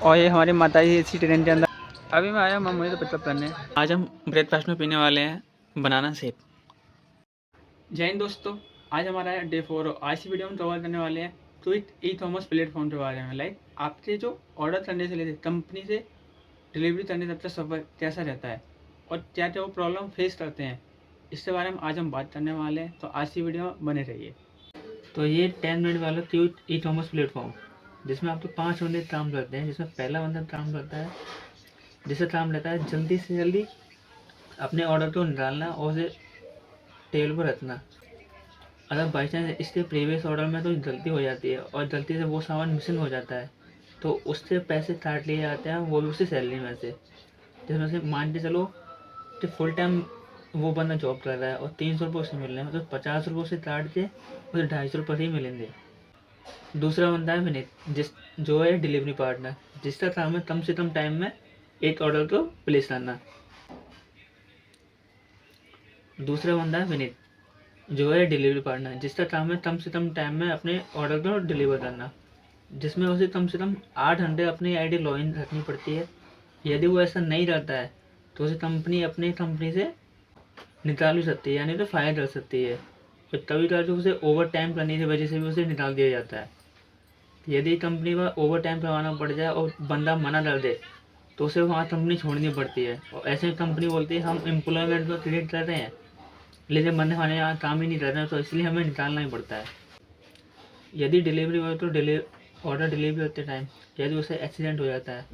और ये हमारी माता जी इसी ट्रेन के अंदर। अभी मैं आया, मुझे तो पिकअप करने। आज हम ब्रेकफास्ट में पीने वाले हैं बनाना शेक। जय हिंद दोस्तों, आज हमारा है डे 4 और आज की वीडियो में कवर करने वाले हैं ट्विट ई कॉमर्स प्लेटफॉर्म के बारे में। लाइक आपके जो ऑर्डर करने से लेकर कंपनी से डिलीवरी करने तक का सफ़र कैसा रहता है और क्या क्या वो प्रॉब्लम फेस करते हैं, इसके बारे में आज हम बात करने वाले हैं। तो आज की वीडियो में बने रहिए। तो ये 10 मिनट वाला ट्विट ई कॉमर्स प्लेटफॉर्म, जिसमें आपके 5 बंदे काम करते हैं। जिसमें पहला बंदा काम करता है, जिससे काम रहता है जल्दी से जल्दी अपने ऑर्डर को निकालना और उसे टेबल पर रखना। अगर बाई चांस इसके प्रीवियस ऑर्डर में तो गलती हो जाती है और गलती से वो सामान मिसिंग हो जाता है, तो उससे पैसे काट लिए जाते हैं, वो भी उसकी सैलरी में से। जिसमें से मान के चलो कि फुल टाइम वो बंदा जॉब कर रहा है और 300 रुपये उसे मिल रहे हैं, मतलब 50 रुपये उसे काट के उसे 250 रुपये ही मिलेंगे। दूसरा बंदा है विनीत, जो है डिलीवरी पार्टनर, जिसका काम है कम से कम टाइम में एक ऑर्डर को प्लेस करना। दूसरा बंदा है विनीत, जो है डिलीवरी पार्टनर, जिसका काम है कम से कम टाइम में अपने ऑर्डर को डिलीवर करना। जिसमें उसे कम से कम 8 घंटे अपनी आईडी लॉगिन रखनी पड़ती है। यदि वो ऐसा नहीं रहता है तो उसे कंपनी अपनी कंपनी से निकाल भी सकती है, यानी तो फायर कर सकती है। और कभी कभी तो उसे ओवर टाइम करने की वजह से भी उसे निकाल दिया जाता है। यदि कंपनी पर ओवर टाइम करवाना पड़ जाए और बंदा मना कर दे तो उसे वहाँ कंपनी छोड़नी पड़ती है। और ऐसे कंपनी बोलती है हम एम्प्लॉयमेंट को क्रिएट कर रहे हैं, लेकिन बंदे हमारे यहाँ काम ही नहीं कर रहे हैं, तो इसलिए हमें निकालना ही पड़ता है। यदि डिलीवरी हो तो ऑर्डर डिलीवरी होते टाइम यदि उसे एक्सीडेंट हो जाता है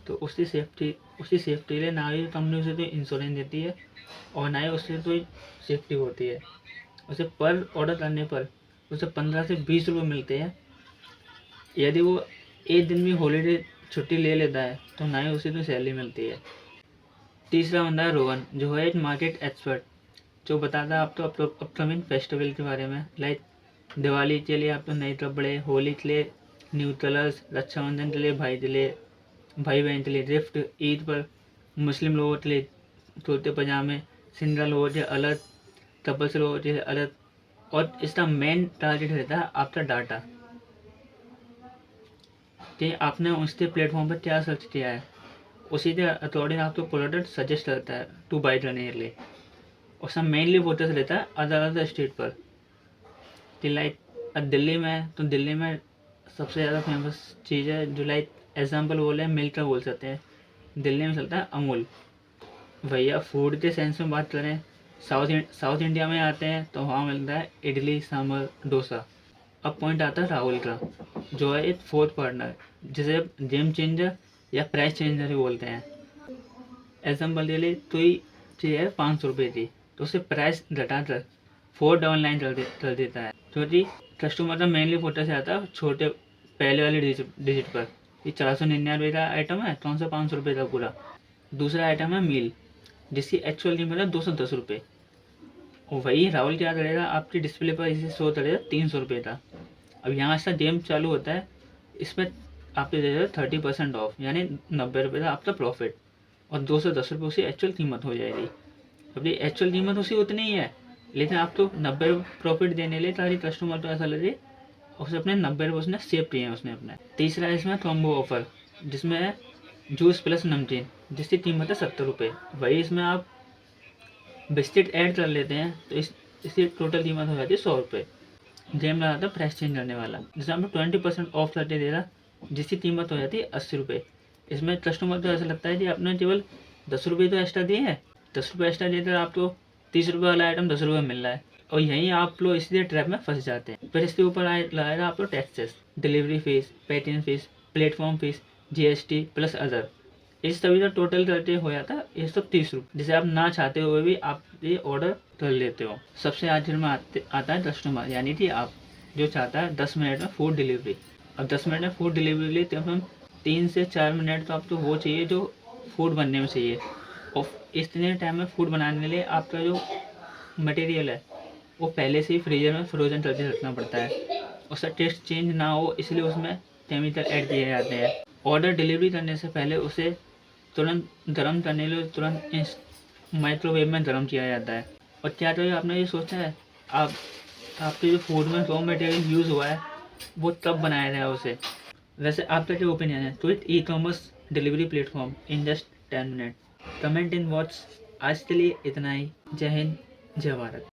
तो उसकी सेफ्टी के लिए ना ही कंपनी उसे तो इंश्योरेंस देती है और ना ही उससे कोई सेफ्टी होती है। उसे पर ऑर्डर करने पर उसे 15 से 20 रुपये मिलते हैं। यदि वो एक दिन भी हॉलीडे छुट्टी ले लेता है तो ना ही उसे तो सैलरी मिलती है। तीसरा बंदा है रोहन, जो है एक मार्केट एक्सपर्ट, जो बताता है आपको अपकमिंग फेस्टिवल के बारे में। लाइक दिवाली के लिए आपको नए कपड़े, होली के लिए न्यू कलर्स, रक्षाबंधन के लिए भाई बहन के लिए गिफ्ट, ईद पर मुस्लिम लोगों के लिए कुर्ते पजामे, सिंगल लोगों के अलग, कपल्स लोगों के अलग। और इसका मेन टारगेट रहता है आपका डाटा, कि आपने उसके प्लेटफॉर्म पर क्या सर्च किया है, उसी के अकॉर्डिंग आपको प्रोडक्ट सजेस्ट करता है टू बाई करने के लिए। और सब मेनली फोकस रहता है अलग अलग स्टेट पर। कि लाइक दिल्ली में तो दिल्ली में सबसे ज़्यादा फेमस चीज़ है, जो लाइक एग्जाम्पल बोले मिल्क का बोल सकते हैं, दिल्ली में चलता है अमूल। भैया फूड के सेंस में बात करें, साउथ इंडिया में आते हैं तो वहाँ मिलता है इडली सांभर डोसा। अब पॉइंट आता है राहुल का, जो है एक फोर्थ पार्टनर, जिसे गेम चेंजर या प्राइस चेंजर ही बोलते हैं। एग्जाम्पल के लिए कोई चीज़ है 500 रुपये की, तो उसे प्राइस घटाकर 499 कर देता है, क्योंकि कस्टमर का मेनली फोटो से आता है छोटे पहले वाले डिजिट पर। ये 499 का आइटम है, कौन सा 500 रुपये का पूरा। दूसरा आइटम है मील, जिसकी एक्चुअल कीमत है 210 रुपये। और वही राहुल क्या करेगा, आपकी डिस्प्ले पर इसे शो करेगा 300 रुपये का। अब यहाँ से गेम चालू होता है, इसमें आपको दे देगा 30% ऑफ, यानी 90 रुपये का आपका प्रॉफिट और 210 रुपये उसकी एक्चुअल कीमत हो जाएगी। अभी एक्चुअल कीमत उसकी उतनी ही है, लेकिन आप तो 90 रुपये प्रॉफिट देने लिए ताकि कस्टमर तो ऐसा लगे उसे अपने 90 रुपये उसने सेव किए हैं उसने अपने। तीसरा इसमें कॉम्बो ऑफर, जिसमें है जूस प्लस नमकीन, जिसकी कीमत है 70 रुपये। वही इसमें आप बिस्किट ऐड कर लेते हैं तो इसकी टोटल कीमत हो जाती है 100 रुपये। गेम लगा था प्राइस चेंज करने वाला, जिसमें आपको 20% ऑफ करके दे रहा, जिसकी कीमत हो जाती है 80 रुपये। इसमें कस्टमर को ऐसा लगता है कि आपने केवल 10 रुपये तो एक्स्ट्रा दिए हैं, 10 रुपये एक्स्ट्रा देकर आपको 30 रुपये वाला आइटम 10 रुपये मिल रहा है, और यहीं आप लोग इसलिए ट्रैप में फंस जाते हैं। फिर इसके ऊपर लगाएगा आपको taxes, delivery fees, Paytm fees, platform fees, GST plus other. इस सभी का टोटल करके हो जाता है 130 रुपये, जिसे आप ना चाहते हुए भी आप ये ऑर्डर कर लेते हो। सबसे आखिर में आता है कस्टमर, यानी कि आप, जो चाहता है 10 मिनट में फूड डिलीवरी। अब 10 मिनट में फूड डिलीवरी के लिए तो हम 3 से 4 मिनट तो आपको वो चाहिए जो फूड बनने में चाहिए। और इतने टाइम में फूड बनाने के लिए आपका जो मटेरियल है वो पहले से ही फ्रीजर में फ्रोजन करके रखना पड़ता है। उसका टेस्ट चेंज ना हो इसलिए उसमें केमिकल ऐड किए जाते हैं। ऑर्डर डिलीवरी करने से पहले उसे तुरंत गर्म करने के लिए तुरंत माइक्रोवेव में गर्म किया जाता है। और क्या तो आपने ये सोचा है, आपके जो फूड में रॉ मटेरियल यूज़ हुआ है वो तब बनाया गया उसे, वैसे आपका क्या ओपिनियन है? Quick e commerce delivery platform in just 10 minute. Comment in what's. आज के लिए इतना ही। जय हिंद, जय भारत।